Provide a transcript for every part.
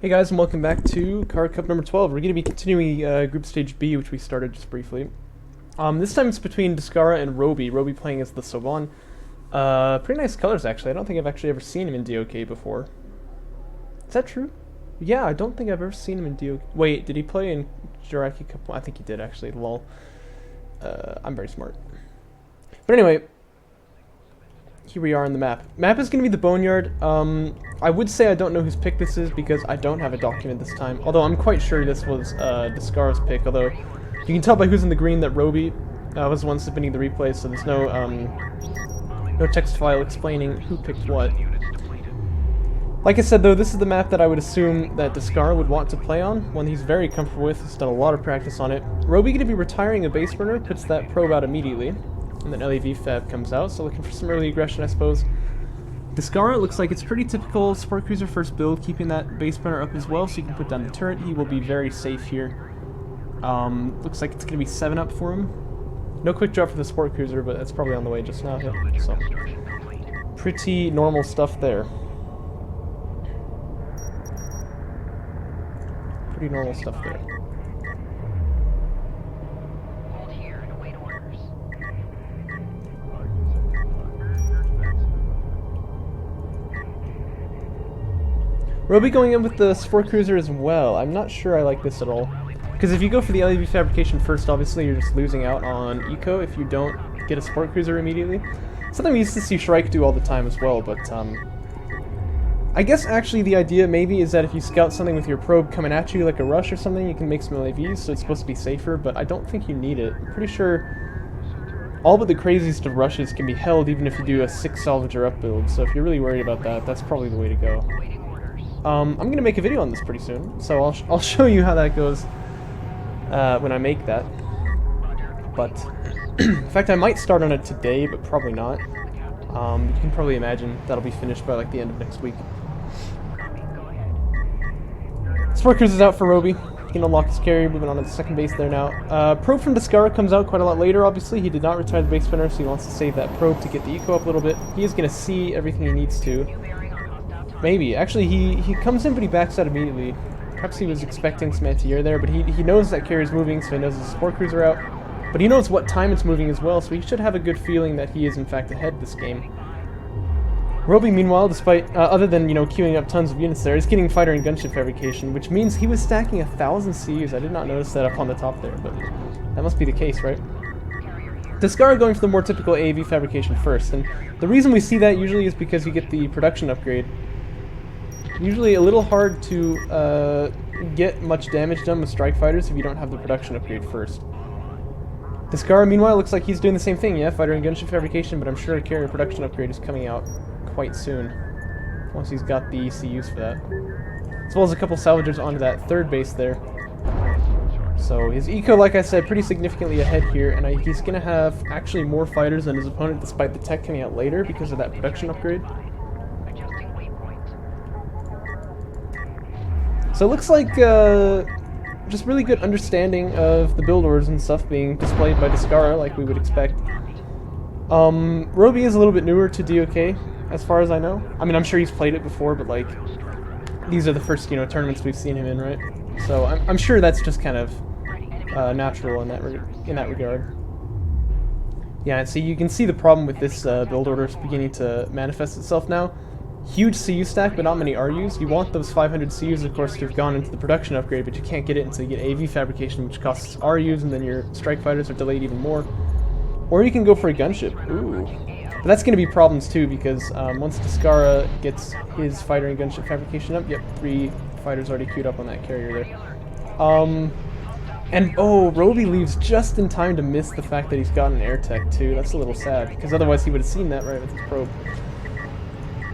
Hey guys, and welcome back to Kharak Cup number 12. We're going to be continuing Groupstage B, which we started just briefly. This time it's between Descara and RoBeY. RoBeY playing as the Soban. Pretty nice colors, actually. I don't think I've actually ever seen him in DOK before. Is that true? Yeah, I don't think I've ever seen him in DOK. Wait, did he play in Kharak Cup? I think he did, actually. Lol. I'm very smart. But anyway, here we are on the map. Map is going to be the Boneyard. I would say I don't know whose pick this is because I don't have a document this time. Although I'm quite sure this was Descara's pick. Although you can tell by who's in the green that RoBeY was the one submitting the replay, so there's no text file explaining who picked what. Like I said though, this is the map that I would assume that Descara would want to play on, one he's very comfortable with. He's done a lot of practice on it. RoBeY going to be retiring a base burner, puts that probe out immediately. And then LAV Fab comes out, so looking for some early aggression, I suppose. Descara, looks like it's pretty typical Sport Cruiser first build, keeping that base burner up as well, so you can put down the turret. He will be very safe here. Looks like it's going to be 7 up for him. No quick drop for the Sport Cruiser, but that's probably on the way just now. Yeah, so pretty normal stuff there. Pretty normal stuff there. RoBeY going in with the Sport Cruiser as well. I'm not sure I like this at all. Because if you go for the LAV fabrication first, obviously you're just losing out on eco if you don't get a Sport Cruiser immediately. Something we used to see Shrike do all the time as well, but I guess actually the idea maybe is that if you scout something with your probe coming at you like a rush or something, you can make some LAVs, so it's supposed to be safer, but I don't think you need it. I'm pretty sure all but the craziest of rushes can be held even if you do a 6 salvager up build, so if you're really worried about that, that's probably the way to go. I'm going to make a video on this pretty soon, so I'll show you how that goes when I make that. But, in fact, I might start on it today, but probably not. You can probably imagine that'll be finished by like the end of next week. Sport Cruiser's out for RoBeY. He can unlock his carrier, moving on to the second base there now. Probe from Descara comes out quite a lot later, obviously. He did not retire the base spinner, so he wants to save that probe to get the eco up a little bit. He is going to see everything he needs to. Maybe. Actually, he comes in, but he backs out immediately. Perhaps he was expecting some anti-air there, but he knows that carrier's moving, so he knows the Sport Cruiser out. But he knows what time it's moving as well, so he should have a good feeling that he is, in fact, ahead this game. RoBeY, meanwhile, despite, other than, queuing up tons of units there, is getting fighter and gunship fabrication, which means he was stacking 1,000 CUs. I did not notice that up on the top there, but that must be the case, right? Descara going for the more typical AAV fabrication first, and the reason we see that usually is because you get the production upgrade. Usually a little hard to get much damage done with strike fighters if you don't have the production upgrade first. Descara, meanwhile, looks like he's doing the same thing, yeah, fighter and gunship fabrication, but I'm sure a carrier production upgrade is coming out quite soon, once he's got the CUs for that. As well as a couple salvagers onto that third base there. So his eco, like I said, pretty significantly ahead here, and he's going to have actually more fighters than his opponent despite the tech coming out later because of that production upgrade. So it looks like just really good understanding of the build orders and stuff being displayed by Descara, like we would expect. RoBeY is a little bit newer to DOK, as far as I know. I mean, I'm sure he's played it before, but like, these are the first, tournaments we've seen him in, right? So I'm sure that's just kind of natural in that regard. Yeah, and so you can see the problem with this build order is beginning to manifest itself now. Huge CU stack, but not many RUs. You want those 500 CUs, of course, to have gone into the production upgrade, but you can't get it until you get AV fabrication, which costs RUs, and then your strike fighters are delayed even more. Or you can go for a gunship. Ooh. But that's going to be problems, too, because once Descara gets his fighter and gunship fabrication up, yep, 3 fighters already queued up on that carrier there. And, oh, RoBeY leaves just in time to miss the fact that he's got an air tech, too. That's a little sad, because otherwise he would have seen that right with his probe.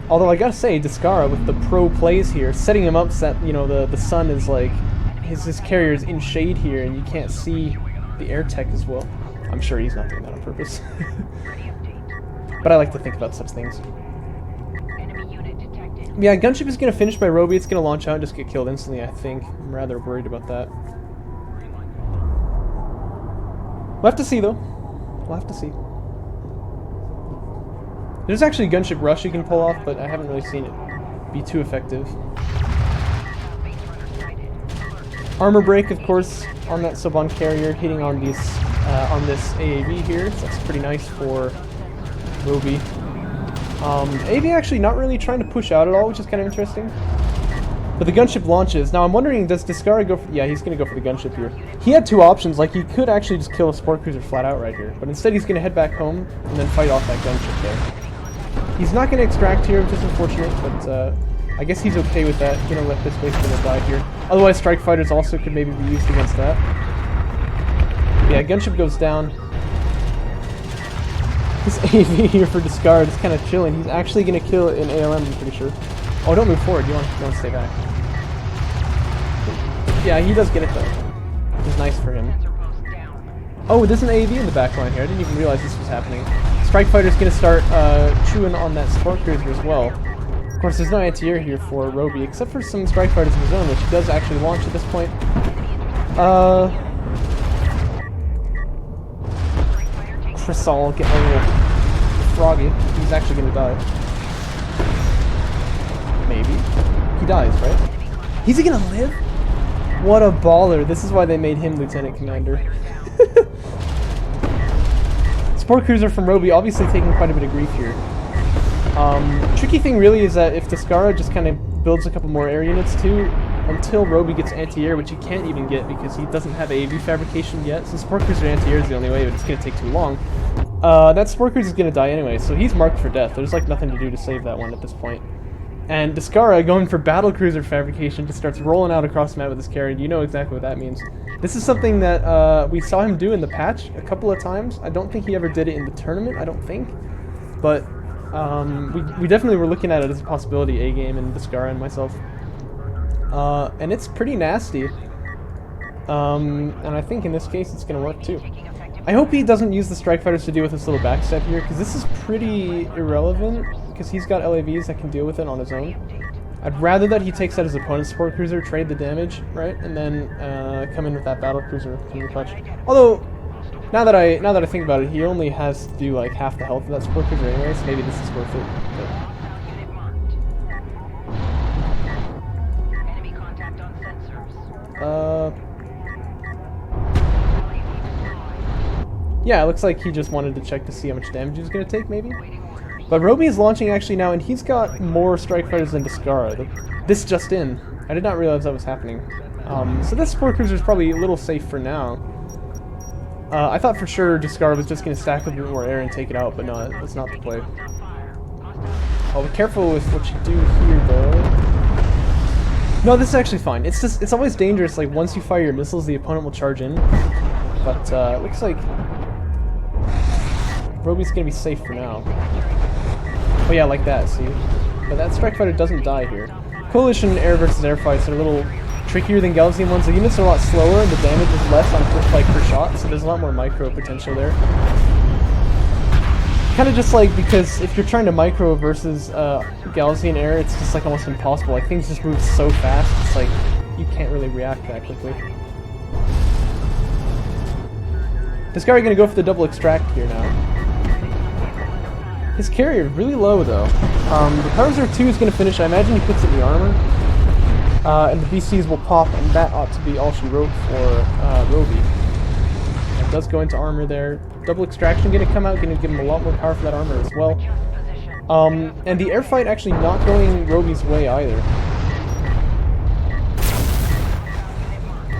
Although I gotta say, Descara with the pro plays here, setting him up so that, the sun is like, his carrier's in shade here and you can't see the air tech as well. I'm sure he's not doing that on purpose. But I like to think about such things. Yeah, gunship is gonna finish by RoBeY, it's gonna launch out and just get killed instantly, I think. I'm rather worried about that. We'll have to see though. We'll have to see. There's actually a gunship rush you can pull off, but I haven't really seen it be too effective. Armor break, of course, on that Soban carrier, hitting on these on this AAV here. So that's pretty nice for RoBeY. AAV actually not really trying to push out at all, which is kind of interesting. But the gunship launches. Now I'm wondering, does Descara go for... Yeah, he's going to go for the gunship here. He had two options. Like, he could actually just kill a sport cruiser flat out right here. But instead he's going to head back home and then fight off that gunship there. He's not going to extract here, which is unfortunate, but I guess he's okay with that. He's going to let this base unit die here. Otherwise, strike fighters also could maybe be used against that. Yeah, gunship goes down. This AV here for Descara is kind of chilling. He's actually going to kill an ALM, I'm pretty sure. Oh, don't move forward. You want to stay back. Yeah, he does get it though, which is nice for him. Oh, there's an AAV in the back line here. I didn't even realize this was happening. Strike Fighter's going to start chewing on that Sport Cruiser as well. Of course, there's no anti-air here for RoBeY, except for some Strike Fighters of his own, which he does actually launch at this point. Crisol getting a little froggy. He's actually going to die. Maybe. He dies, right? Is he going to live? What a baller. This is why they made him Lieutenant Commander. Sport Cruiser from RoBeY obviously taking quite a bit of grief here. Tricky thing really is that if Descara just kind of builds a couple more air units too, until RoBeY gets anti-air, which he can't even get because he doesn't have AAV fabrication yet, so Sport Cruiser anti-air is the only way, but it's going to take too long. That Sport Cruiser is going to die anyway, so he's marked for death. There's like nothing to do to save that one at this point. And Descara, going for battle cruiser fabrication, just starts rolling out across the map with his carrier. You know exactly what that means. This is something that we saw him do in the patch a couple of times. I don't think he ever did it in the tournament, I don't think. But we definitely were looking at it as a possibility, A-Game and Descara and myself. And it's pretty nasty. And I think in this case it's going to work too. I hope he doesn't use the Strike Fighters to deal with this little backstep here, because this is pretty irrelevant, because he's got LAVs that can deal with it on his own. I'd rather that he takes out his opponent's Sport Cruiser, trade the damage, right, and then come in with that Battle Cruiser in the clutch. Although, now that I think about it, he only has to do like half the health of that Sport Cruiser anyway, so maybe this is worth it. But... yeah, it looks like he just wanted to check to see how much damage he was going to take, maybe? But RoBeY is launching actually now, and he's got more Strike Fighters than Descara. This just in. I did not realize that was happening. So this Sport Cruiser is probably a little safe for now. I thought for sure Descara was just going to stack a bit more air and take it out, but no, that's not the play. Oh, be careful with what you do here, though. No, this is actually fine. It's just, it's always dangerous, like, once you fire your missiles, the opponent will charge in. But, it looks like RoBeY's gonna be safe for now. Oh yeah, like that, see? But that Strike Fighter doesn't die here. Coalition air versus air fights are a little trickier than Galazine ones. The units are a lot slower, and the damage is less on per shot, so there's a lot more micro potential there. Kind of just like, because if you're trying to micro versus Galazine air, it's just like almost impossible. Like, things just move so fast, it's like, you can't really react that quickly. Descara gonna go for the double extract here now. His carrier really low though. The Power Reserve 2 is gonna finish. I imagine he puts it in the armor. And the BCs will pop, and that ought to be all she wrote for RoBeY. It does go into armor there. Double extraction gonna come out, gonna give him a lot more power for that armor as well. And the air fight actually not going RoBeY's way either.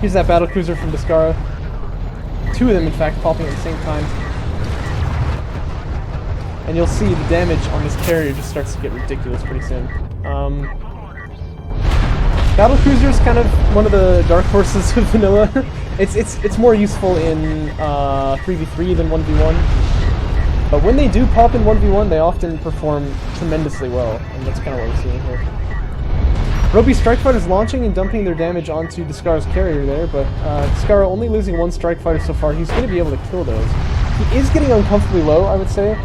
Here's that battle cruiser from Descara. Two of them, in fact, popping at the same time. And you'll see the damage on this carrier just starts to get ridiculous pretty soon. Battle Cruiser is kind of one of the dark horses of vanilla. It's more useful in 3v3 than 1v1. But when they do pop in 1v1, they often perform tremendously well, and that's kind of what we're seeing here. RoBeY Strike Fighters launching and dumping their damage onto Descara's carrier there, but Descara only losing one Strike Fighter so far. He's going to be able to kill those. He is getting uncomfortably low, I would say.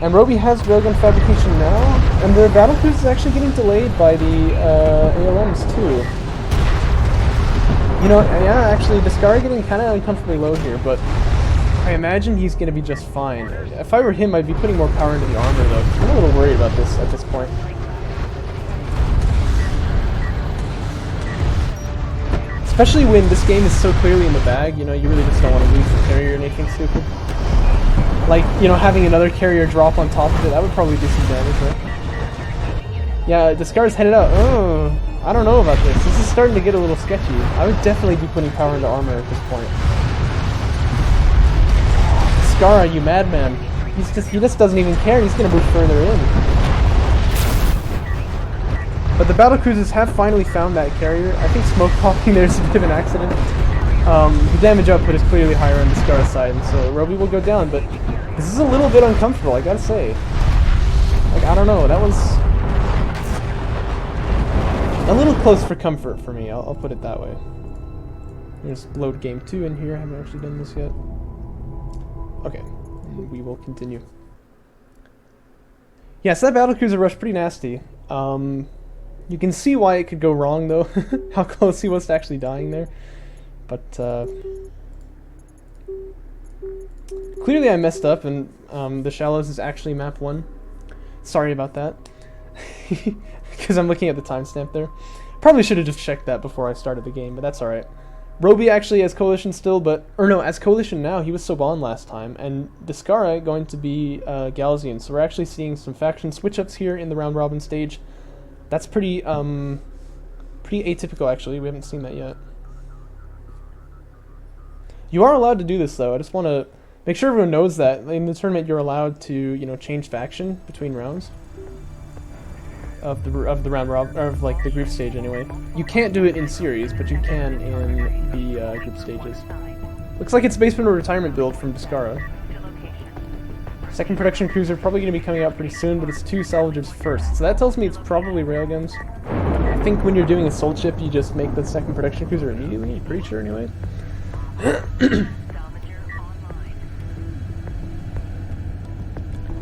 And RoBeY has Railgun Fabrication now, and the Battle Cruise is actually getting delayed by the ALMs too. You know, yeah, actually, Descara getting kind of uncomfortably low here, but I imagine he's going to be just fine. If I were him, I'd be putting more power into the armor, though. I'm a little worried about this at this point. Especially when this game is so clearly in the bag, you know, you really just don't want to lose the carrier or anything stupid. Like, you know, having another carrier drop on top of it, that would probably do some damage, right? Yeah, Descara's headed out. Oh, I don't know about this. This is starting to get a little sketchy. I would definitely be putting power into armor at this point. Descara, you madman. He just doesn't even care. He's gonna move further in. But the battlecruisers have finally found that carrier. I think smoke popping there is a bit of an accident. The damage output is clearly higher on Descara's side, and so RoBeY will go down, but this is a little bit uncomfortable, I gotta say. Like, I don't know, that was a little close for comfort for me, I'll put it that way. There's load game 2 in here, I haven't actually done this yet. Okay, we will continue. Yeah, so that battlecruiser rush pretty nasty. You can see why it could go wrong, though, how close he was to actually dying there. But, clearly I messed up, and the Shallows is actually map 1. Sorry about that. Because I'm looking at the timestamp there. Probably should have just checked that before I started the game, but that's alright. RoBeY actually has Coalition still, but... Or no, as Coalition now, he was Soban last time, and Descara going to be Galzian, so we're actually seeing some faction switch-ups here in the round-robin stage. That's pretty atypical, actually. We haven't seen that yet. You are allowed to do this, though. I just want to make sure everyone knows that. In the tournament, you're allowed to, you know, change faction between rounds. Of the round robin, or of, like, the group stage, anyway. You can't do it in series, but you can in the group stages. Looks like it's basement or retirement build from Descara. Second production cruiser probably going to be coming out pretty soon, but it's 2 salvagers first. So that tells me it's probably railguns. I think when you're doing assault ship, you just make the second production cruiser immediately. I'm pretty sure, anyway.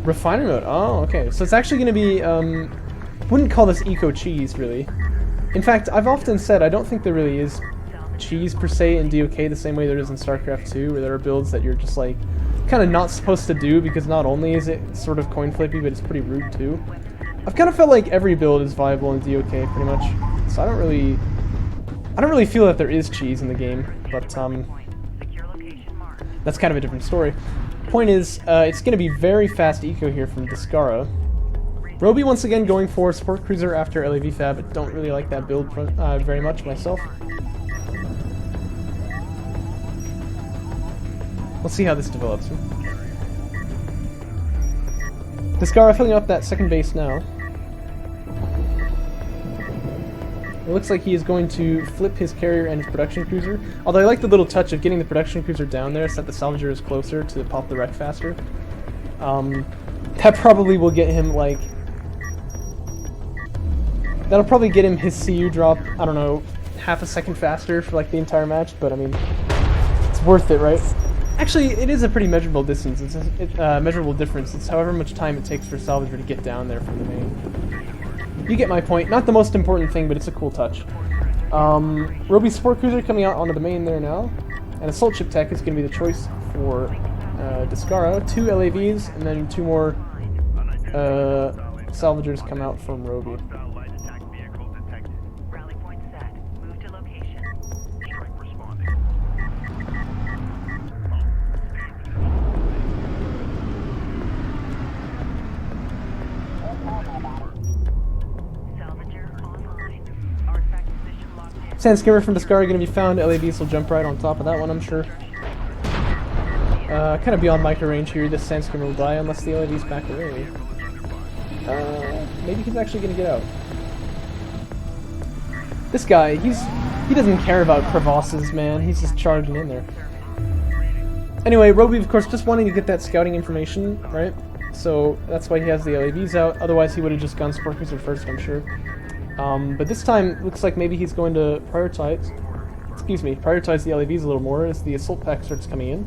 Refiner mode. Oh, okay. So it's actually going to be, wouldn't call this eco cheese, really. In fact, I've often said I don't think there really is cheese per se in DOK the same way there is in StarCraft 2, where there are builds that you're just like kind of not supposed to do because not only is it sort of coin flippy, but it's pretty rude too. I've kind of felt like every build is viable in DOK pretty much, so I don't really feel that there is cheese in the game, but that's kind of a different story. Point is, it's going to be very fast eco here from Descara. RoBeY once again going for support cruiser after LAV Fab. I don't really like that build very much myself. We'll see how this develops. Descara filling up that second base now. It looks like he is going to flip his carrier and his production cruiser. Although I like the little touch of getting the production cruiser down there so that the salvager is closer to pop the wreck faster. That probably will get him, like... That'll probably get him his CU drop, I don't know, half a second faster for like the entire match, but I mean, it's worth it, right? Actually, it is a pretty measurable distance. It's a measurable difference. It's however much time it takes for a salvager to get down there from the main. You get my point. Not the most important thing, but it's a cool touch. RoBeY support cruiser coming out onto the main there now. And assault ship tech is going to be the choice for Descara. 2 LAVs, and then 2 more salvagers come out from RoBeY. Sandskimmer from Descara going to be found. LAVs will jump right on top of that one, I'm sure. Kind of beyond micro range here. This Sandskimmer will die unless the LAVs back away. Maybe he's actually going to get out. This guy, he doesn't care about crevasses, man. He's just charging in there. Anyway, RoBeY, of course, just wanting to get that scouting information, right? So that's why he has the LAVs out. Otherwise, he would have just gone support cruiser first, I'm sure. But this time, looks like maybe he's going to prioritize the LAVs a little more as the assault pack starts coming in.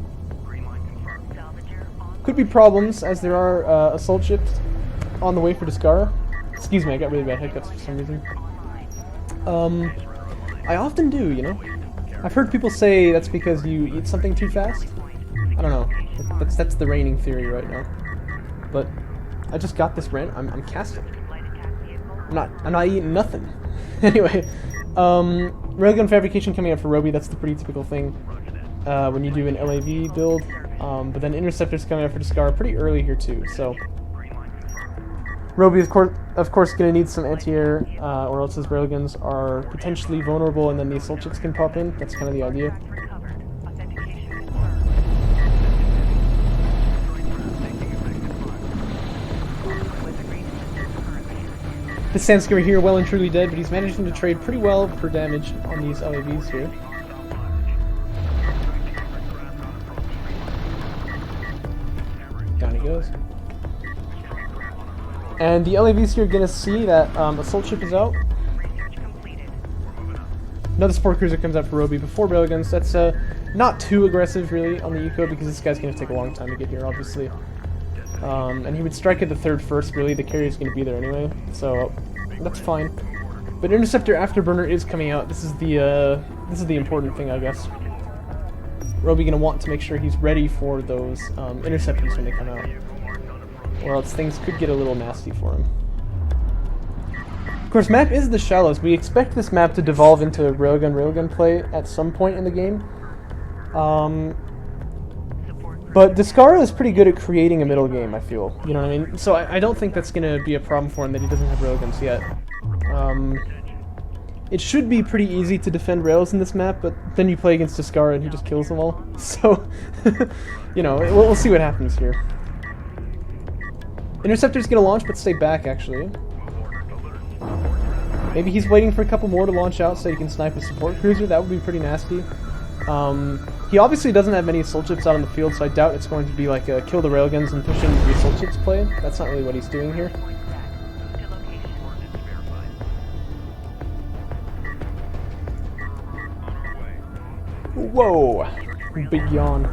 Could be problems, as there are assault ships on the way for Descara. Excuse me, I got really bad hiccups for some reason. I often do, you know? I've heard people say that's because you eat something too fast. I don't know. That's the reigning theory right now. But I just got this rant. I'm casting. I'm not eating nothing. Anyway, Railgun fabrication coming out for RoBeY, that's the pretty typical thing when you do an LAV build. But then interceptors coming out for descara pretty early here too. So RoBeY of course going to need some anti-air, or else his railguns are potentially vulnerable, and then the assault ships can pop in. That's kind of the idea. This Sandskimmer here, well and truly dead, but he's managing to trade pretty well per damage on these LAVs here. Down he goes. And the LAVs here are going to see that assault ship is out. Another support cruiser comes out for RoBeY before railguns. That's not too aggressive really on the eco, because this guy's going to take a long time to get here, obviously. And he would strike at the third first, really. The carrier's going to be there anyway, so that's fine. But interceptor afterburner is coming out. This is the important thing, I guess. RoBeY going to want to make sure he's ready for those interceptors when they come out, or else things could get a little nasty for him. Of course, map is the shallows. We expect this map to devolve into railgun play at some point in the game. But descara is pretty good at creating a middle game, I feel. You know what I mean? So I don't think that's going to be a problem for him that he doesn't have railguns yet. It should be pretty easy to defend rails in this map, but then you play against descara and he just kills them all. So, you know, we'll see what happens here. Interceptor's going to launch, but stay back, actually. Maybe he's waiting for a couple more to launch out so he can snipe a support cruiser. That would be pretty nasty. He obviously doesn't have many assault ships out on the field, so I doubt it's going to be like a kill the railguns and push into the assault ships play. That's not really what he's doing here. Whoa! Big yawn.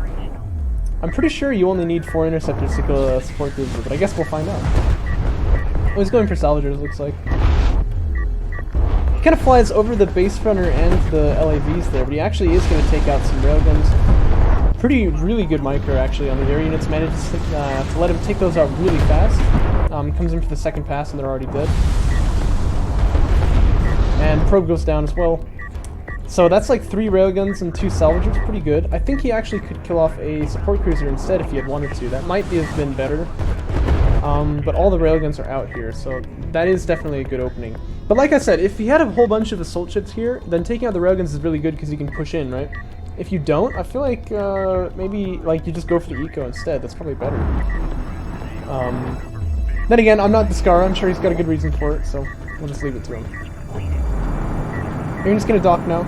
I'm pretty sure you only need 4 interceptors to kill a support cruiser, but I guess we'll find out. Oh, he's going for salvagers, looks like. He kind of flies over the base runner and the LAVs there, but he actually is going to take out some railguns. Really good micro actually on the air units. Manages to let him take those out really fast. Comes in for the second pass and they're already dead. And probe goes down as well. So that's like 3 railguns and 2 salvagers, pretty good. I think he actually could kill off a support cruiser instead if he had wanted to. That might have been better. But all the railguns are out here, so that is definitely a good opening. But like I said, if he had a whole bunch of assault ships here, then taking out the railguns is really good because you can push in, right? If you don't, I feel like maybe like you just go for the eco instead. That's probably better. Then again, I'm not descara. I'm sure he's got a good reason for it, so we'll just leave it to him. You're just gonna dock now,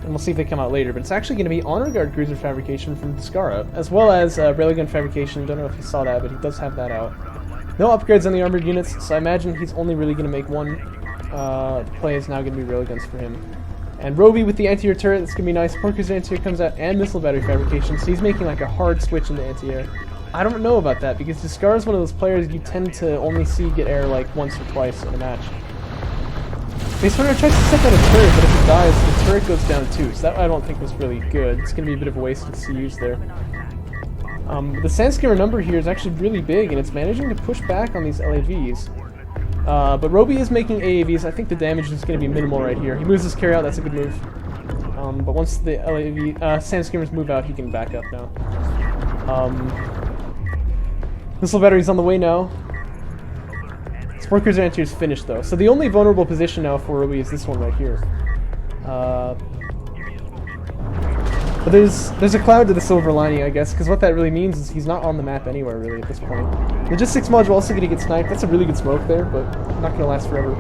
and we'll see if they come out later. But it's actually gonna be honor guard cruiser fabrication from descara, as well as railgun fabrication. Don't know if you saw that, but he does have that out. No upgrades on the armored units, so I imagine he's only really going to make one play is now going to be railguns for him. And RoBeY with the anti-air turret, that's going to be nice. Support cruiser anti-air comes out, and missile battery fabrication, so he's making like a hard switch into anti-air. I don't know about that, because descara is one of those players you tend to only see get air like once or twice in a match. Base runner tries to set down a turret, but if it dies, the turret goes down too, so that I don't think was really good. It's going to be a bit of a waste of CUs there. The Sandskimmer number here is actually really big, and it's managing to push back on these LAVs. But RoBeY is making AAVs. I think the damage is going to be minimal right here. He moves his carry out, that's a good move. But once the Sandskimmers move out, he can back up now. Missile battery's on the way now. Support cruiser anti-air is finished though. So the only vulnerable position now for RoBeY is this one right here. But there's a cloud to the silver lining, I guess, because what that really means is he's not on the map anywhere, really, at this point. Logistics module also going to get sniped. That's a really good smoke there, but not going to last forever.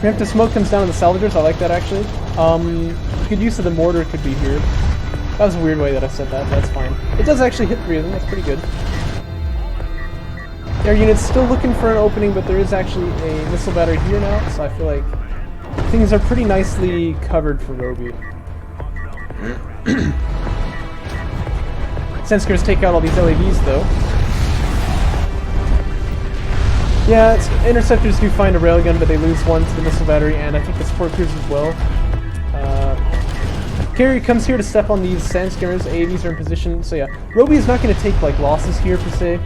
Preemptive smoke comes down on the salvagers. I like that, actually. Good use of the mortar could be here. That was a weird way that I said that, but that's fine. It does actually hit 3 of them. That's pretty good. Air unit's still looking for an opening, but there is actually a missile battery here now, so I feel like things are pretty nicely covered for RoBeY. Sandskimmers take out all these LAVs though. Yeah, interceptors do find a railgun, but they lose one to the missile battery, and I think the support cruisers as well. Carrier comes here to step on these Sandskimmers. AAVs are in position, so yeah. RoBeY is not going to take like losses here per se.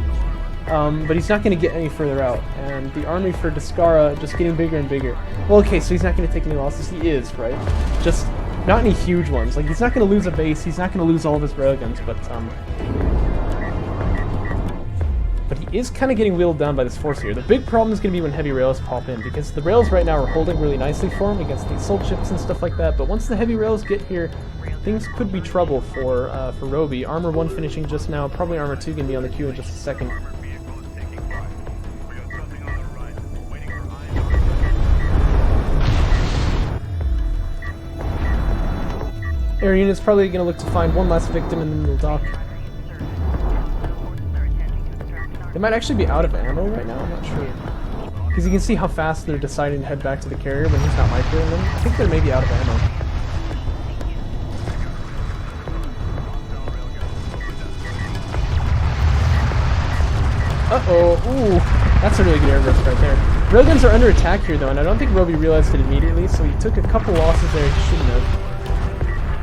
but he's not going to get any further out. And the army for Descara just getting bigger and bigger. Well, okay, so he's not going to take any losses. He is, right? Just not any huge ones. Like, he's not going to lose a base. He's not going to lose all of his railguns, but he is kind of getting wheeled down by this force here. The big problem is going to be when heavy rails pop in, because the rails right now are holding really nicely for him against the assault ships and stuff like that, but once the heavy rails get here, things could be trouble for RoBeY. Armor 1 finishing just now, probably Armor 2 going to be on the queue in just a second. Air unit's probably going to look to find one last victim and then they'll dock. They might actually be out of ammo right now, I'm not sure. Because you can see how fast they're deciding to head back to the carrier when he's not microing them. I think they're maybe out of ammo. Uh-oh, ooh, that's a really good air burst right there. Railguns are under attack here though, and I don't think RoBeY realized it immediately, so he took a couple losses there he shouldn't have.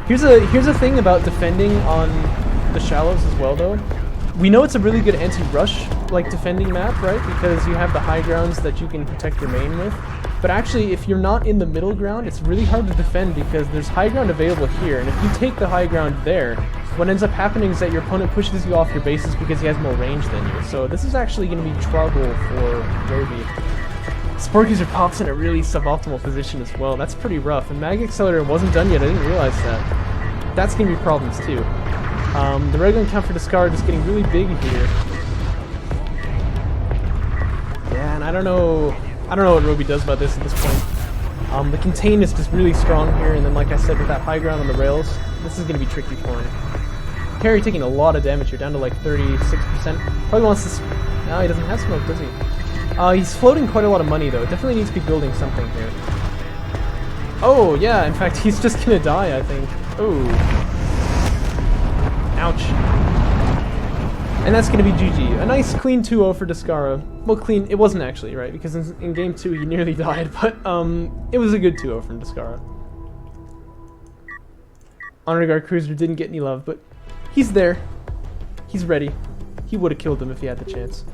Here's a thing about defending on the shallows as well though. We know it's a really good anti-rush like defending map, right? Because you have the high grounds that you can protect your main with. But actually, if you're not in the middle ground, it's really hard to defend because there's high ground available here. And if you take the high ground there, what ends up happening is that your opponent pushes you off your bases because he has more range than you. So this is actually going to be trouble for RoBeY. Sporkuser pops in a really suboptimal position as well. That's pretty rough. And Mag Accelerator wasn't done yet. I didn't realize that. That's going to be problems too. The railgun count for Descara just getting really big here. Yeah, and I don't know what RoBeY does about this at this point. The contain is just really strong here, and then like I said, with that high ground on the rails, this is going to be tricky for him. Carry taking a lot of damage here, down to like 36%. Probably wants to... No, he doesn't have smoke, does he? He's floating quite a lot of money though. Definitely needs to be building something here. Oh, yeah, in fact, he's just going to die, I think. Oh. Ouch. And that's going to be GG. A nice clean 2-0 for Descara. Well, clean, it wasn't actually, right? Because in game 2 he nearly died, but it was a good 2-0 from Descara. Honor Guard Cruiser didn't get any love, but he's there. He's ready. He would have killed him if he had the chance.